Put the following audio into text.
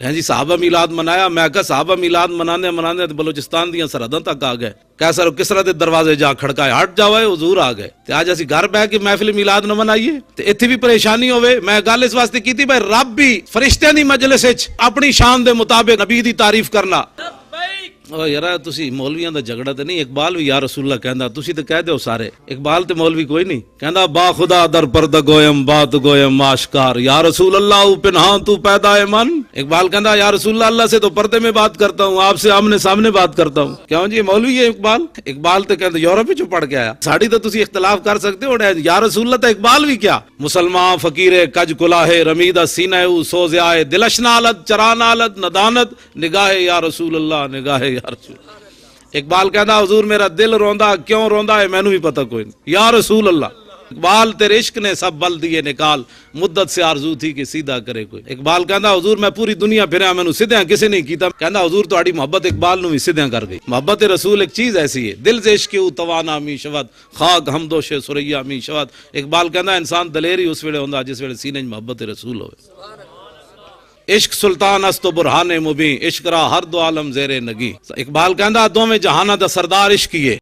ہیں جی صحابہ میلاد منایا، میں کہا صحابہ میلاد منانے منانے بلوچستان دیاں سرحداں تک آ گئے، کیسر کسرا دے دروازے جا کھڑکائے، ہٹ جاؤ حضور آ گئے تے اج اسی گھر بیٹھ کے محفل میلاد نہ منائیے تے ایتھے بھی پریشانی ہوے۔ میں گل اس واسطے کیتی بھائی رب بھی فرشتیاں دی مجلس وچ اپنی شان دے مطابق نبی دی تعریف کرنا۔ او یار تسی مولویاں دا جھگڑا تے نہیں، اقبال بھی یا رسول اللہ کہندا، تسی تے کہہ دیو سارے، اقبال تے مولوی کوئی نہیں کہندا با خدا در پردہ گویم بات گویم آشکار، یا رسول اللہ پنہاں تو پیدا ہے من۔ اقبال کہندا یا رسول اللہ، اللہ سے تو پردے میں بات کرتا ہوں، آپ سے آمنے سامنے بات کرتا ہوں۔ کیوں جی مولوی ہے اقبال؟ اقبال تے کہندا یورپ وچ پڑھ کے آیا، ساڑی تے تسی اختلاف کر سکتے ہو، یا رسول اللہ تے اقبال بھی کیا؟ مسلمان فقیر کج کلاہ رمیدہ سینہ او سوز آئے، دلش نالت چرا نالت ندانت نگاہ یا رسول اللہ نگاہ یا رسول اللہ۔ اقبال کہندا حضور میرا دل روندا کیوں روندا ہے مینوں بھی پتہ کوئی نہیں، یا رسول اللہ۔ اقبال تیرے عشق نے سب بل دیے نکال، مدت سے آرزو تھی کہ سیدھا کرے کوئی۔ اقبال کہندا حضور میں پوری دنیا پھریا مینوں سیدھا کسے نہیں کیتا، کہندا حضور تہاڈی محبت اقبال نو بھی سیدھا کر گئی۔ محبت رسول ایک چیز ایسی ہے، دل سے عشق او توانا می شود، خاک ہمدوش سریا می شود۔ اقبال کہندا انسان دلیر ہی اس ویلے ہوندا جس ویلے سینے وچ محبت رسول ہوئے۔ عشق سلطان است و برہان مبین، عشق را ہر دو عالم زیر نگی۔ اقبال کہندا دوویں جہاناں دا سردار عشق ہی ہے۔